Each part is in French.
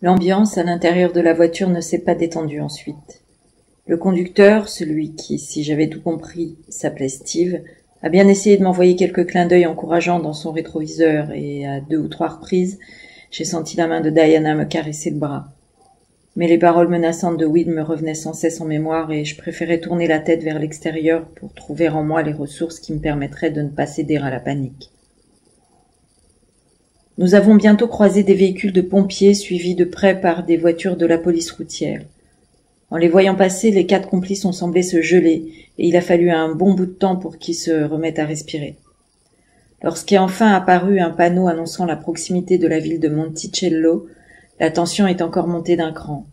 L'ambiance à l'intérieur de la voiture ne s'est pas détendue ensuite. Le conducteur, celui qui, si j'avais tout compris, s'appelait Steve, a bien essayé de m'envoyer quelques clins d'œil encourageants dans son rétroviseur et à 2 ou 3 reprises, j'ai senti la main de Diana me caresser le bras. Mais les paroles menaçantes de Will me revenaient sans cesse en mémoire et je préférais tourner la tête vers l'extérieur pour trouver en moi les ressources qui me permettraient de ne pas céder à la panique. Nous avons bientôt croisé des véhicules de pompiers suivis de près par des voitures de la police routière. En les voyant passer, les 4 complices ont semblé se geler et il a fallu un bon bout de temps pour qu'ils se remettent à respirer. Lorsqu'est enfin apparu un panneau annonçant la proximité de la ville de Monticello, la tension est encore montée d'un cran.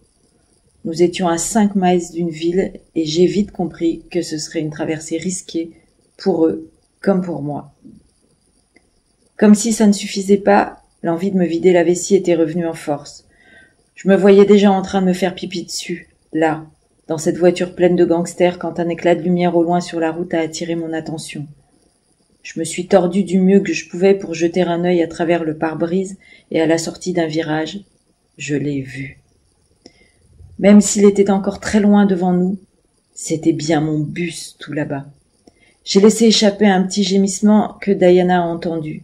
Nous étions à 5 miles d'une ville et j'ai vite compris que ce serait une traversée risquée pour eux comme pour moi. Comme si ça ne suffisait pas, l'envie de me vider la vessie était revenue en force. Je me voyais déjà en train de me faire pipi dessus, là, dans cette voiture pleine de gangsters quand un éclat de lumière au loin sur la route a attiré mon attention. Je me suis tordu du mieux que je pouvais pour jeter un œil à travers le pare-brise et à la sortie d'un virage, je l'ai vu. Même s'il était encore très loin devant nous, c'était bien mon bus tout là-bas. J'ai laissé échapper un petit gémissement que Diana a entendu.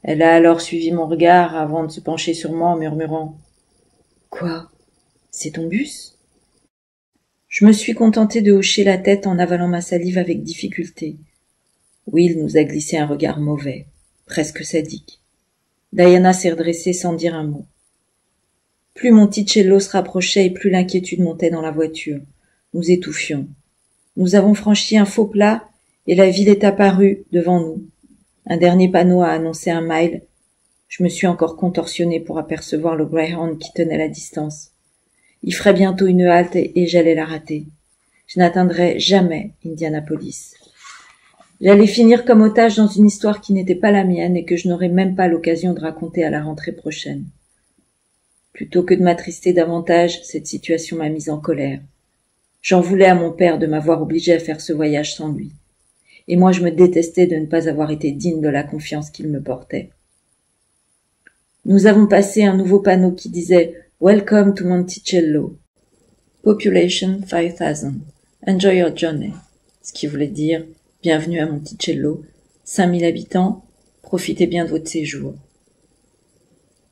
Elle a alors suivi mon regard avant de se pencher sur moi en murmurant « Quoi? C'est ton bus ?» Je me suis contenté de hocher la tête en avalant ma salive avec difficulté. Will nous a glissé un regard mauvais, presque sadique. Diana s'est redressée sans dire un mot. Plus Monticello se rapprochait et plus l'inquiétude montait dans la voiture. Nous étouffions. Nous avons franchi un faux plat et la ville est apparue devant nous. Un dernier panneau a annoncé un mile. Je me suis encore contorsionnée pour apercevoir le Greyhound qui tenait la distance. Il ferait bientôt une halte et j'allais la rater. Je n'atteindrais jamais Indianapolis. J'allais finir comme otage dans une histoire qui n'était pas la mienne et que je n'aurais même pas l'occasion de raconter à la rentrée prochaine. Plutôt que de m'attrister davantage, cette situation m'a mise en colère. J'en voulais à mon père de m'avoir obligé à faire ce voyage sans lui. Et moi je me détestais de ne pas avoir été digne de la confiance qu'il me portait. Nous avons passé un nouveau panneau qui disait « Welcome to Monticello. Population 5000. Enjoy your journey », ce qui voulait dire « Bienvenue à Monticello. 5000 habitants. Profitez bien de votre séjour. »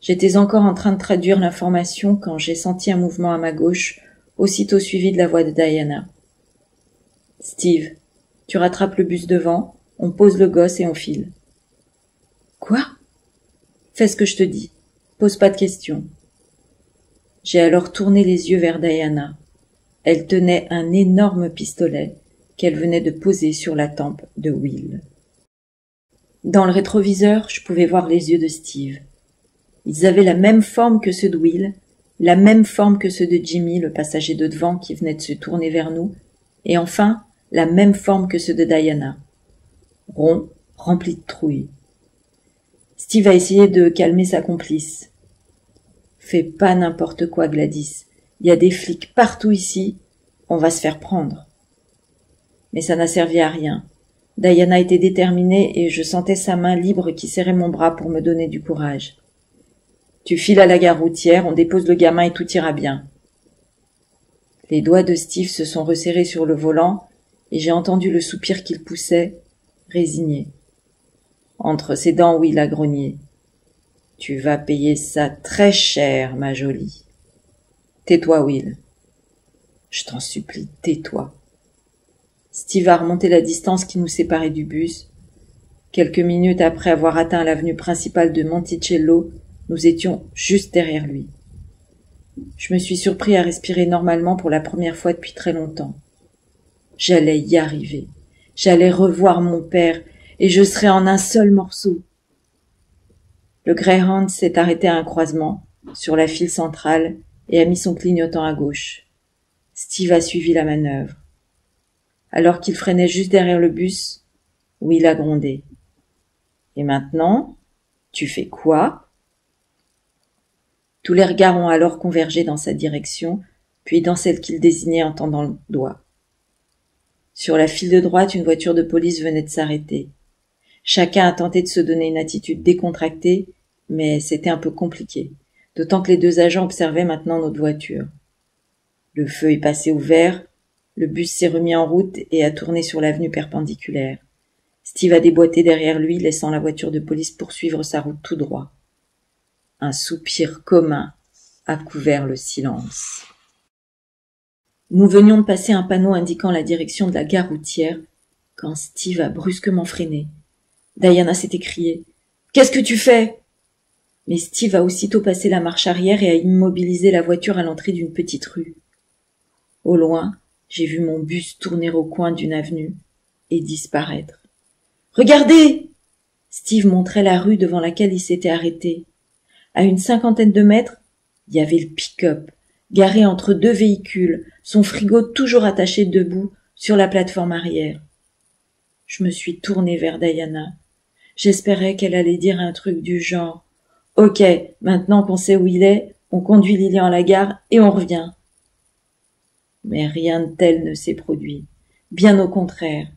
J'étais encore en train de traduire l'information quand j'ai senti un mouvement à ma gauche, aussitôt suivi de la voix de Diana. « Steve, tu rattrapes le bus devant, on pose le gosse et on file. »« Quoi ?» ?»« Fais ce que je te dis. Pose pas de questions. » J'ai alors tourné les yeux vers Diana. Elle tenait un énorme pistolet qu'elle venait de poser sur la tempe de Will. Dans le rétroviseur, je pouvais voir les yeux de Steve. Ils avaient la même forme que ceux de Will, la même forme que ceux de Jimmy, le passager de devant qui venait de se tourner vers nous, et enfin, la même forme que ceux de Diana. Rond, rempli de trouille. Steve a essayé de calmer sa complice. « Fais pas n'importe quoi, Gladys. Il y a des flics partout ici. On va se faire prendre. » Mais ça n'a servi à rien. Diana était déterminée et je sentais sa main libre qui serrait mon bras pour me donner du courage. « Tu files à la gare routière, on dépose le gamin et tout ira bien. » Les doigts de Steve se sont resserrés sur le volant et j'ai entendu le soupir qu'il poussait, résigné. Entre ses dents, Will a grogné. « Tu vas payer ça très cher, ma jolie. »« Tais-toi, Will. »« Je t'en supplie, tais-toi. » Steve a remonté la distance qui nous séparait du bus. Quelques minutes après avoir atteint l'avenue principale de Monticello, nous étions juste derrière lui. Je me suis surpris à respirer normalement pour la première fois depuis très longtemps. J'allais y arriver. J'allais revoir mon père et je serais en un seul morceau. Le Greyhound s'est arrêté à un croisement, sur la file centrale, et a mis son clignotant à gauche. Steve a suivi la manœuvre. Alors qu'il freinait juste derrière le bus, Will a grondé. « Et maintenant, tu fais quoi ?» Tous les regards ont alors convergé dans sa direction, puis dans celle qu'il désignait en tendant le doigt. Sur la file de droite, une voiture de police venait de s'arrêter. Chacun a tenté de se donner une attitude décontractée, mais c'était un peu compliqué. d'autant que les 2 agents observaient maintenant notre voiture. Le feu est passé au vert, le bus s'est remis en route et a tourné sur l'avenue perpendiculaire. Steve a déboîté derrière lui, laissant la voiture de police poursuivre sa route tout droit. Un soupir commun a couvert le silence. Nous venions de passer un panneau indiquant la direction de la gare routière quand Steve a brusquement freiné. Diana s'est écriée « Qu'est-ce que tu fais ?» Mais Steve a aussitôt passé la marche arrière et a immobilisé la voiture à l'entrée d'une petite rue. Au loin, j'ai vu mon bus tourner au coin d'une avenue et disparaître. « Regardez !» Steve montrait la rue devant laquelle il s'était arrêté. À une 50aine de mètres, il y avait le pick-up, garé entre 2 véhicules, son frigo toujours attaché debout sur la plateforme arrière. Je me suis tournée vers Diana. J'espérais qu'elle allait dire un truc du genre « Ok, maintenant qu'on sait où il est, on conduit Lilian à la gare et on revient. » Mais rien de tel ne s'est produit. Bien au contraire.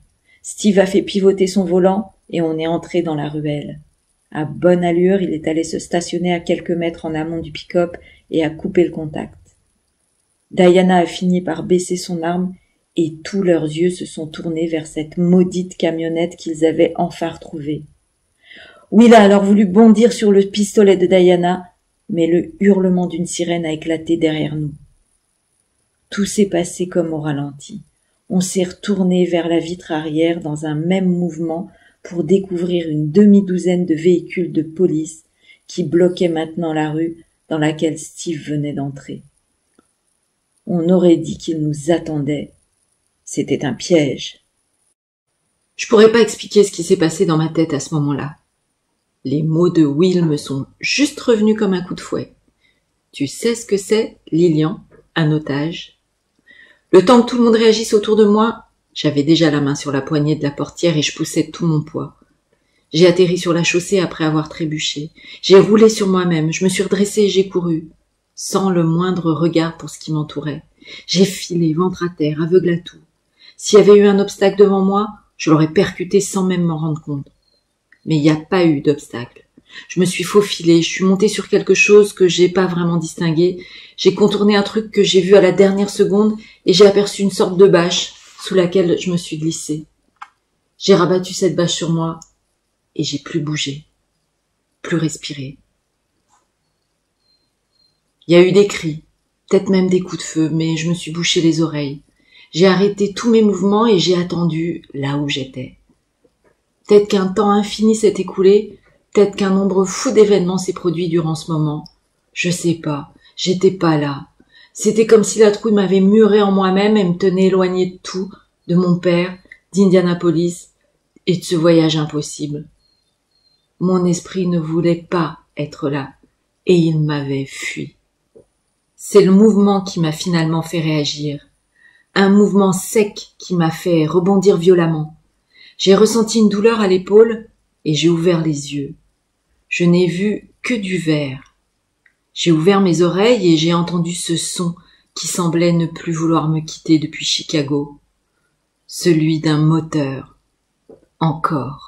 Steve a fait pivoter son volant et on est entré dans la ruelle. À bonne allure, il est allé se stationner à quelques mètres en amont du pick-up et a coupé le contact. Diana a fini par baisser son arme et tous leurs yeux se sont tournés vers cette maudite camionnette qu'ils avaient enfin retrouvée. Will a alors voulu bondir sur le pistolet de Diana, mais le hurlement d'une sirène a éclaté derrière nous. Tout s'est passé comme au ralenti. On s'est retourné vers la vitre arrière dans un même mouvement pour découvrir une demi-douzaine de véhicules de police qui bloquaient maintenant la rue dans laquelle Steve venait d'entrer. On aurait dit qu'il nous attendait. C'était un piège. Je pourrais pas expliquer ce qui s'est passé dans ma tête à ce moment-là. Les mots de Will me sont juste revenus comme un coup de fouet. Tu sais ce que c'est, Lilian, un otage? Le temps que tout le monde réagisse autour de moi, j'avais déjà la main sur la poignée de la portière et je poussais de tout mon poids. J'ai atterri sur la chaussée après avoir trébuché. J'ai roulé sur moi-même, je me suis redressée et j'ai couru, sans le moindre regard pour ce qui m'entourait. J'ai filé, ventre à terre, aveugle à tout. S'il y avait eu un obstacle devant moi, je l'aurais percuté sans même m'en rendre compte. Mais il n'y a pas eu d'obstacle. Je me suis faufilée, je suis montée sur quelque chose que j'ai pas vraiment distingué. J'ai contourné un truc que j'ai vu à la dernière seconde et j'ai aperçu une sorte de bâche sous laquelle je me suis glissée. J'ai rabattu cette bâche sur moi et j'ai plus bougé, plus respiré. Il y a eu des cris, peut-être même des coups de feu, mais je me suis bouché les oreilles. J'ai arrêté tous mes mouvements et j'ai attendu là où j'étais. Peut-être qu'un temps infini s'est écoulé, peut-être qu'un nombre fou d'événements s'est produit durant ce moment. Je sais pas, j'étais pas là. C'était comme si la trouille m'avait muré en moi-même et me tenait éloignée de tout, de mon père, d'Indianapolis et de ce voyage impossible. Mon esprit ne voulait pas être là et il m'avait fui. C'est le mouvement qui m'a finalement fait réagir. Un mouvement sec qui m'a fait rebondir violemment. J'ai ressenti une douleur à l'épaule et j'ai ouvert les yeux. Je n'ai vu que du vert. J'ai ouvert mes oreilles et j'ai entendu ce son qui semblait ne plus vouloir me quitter depuis Chicago. Celui d'un moteur. Encore.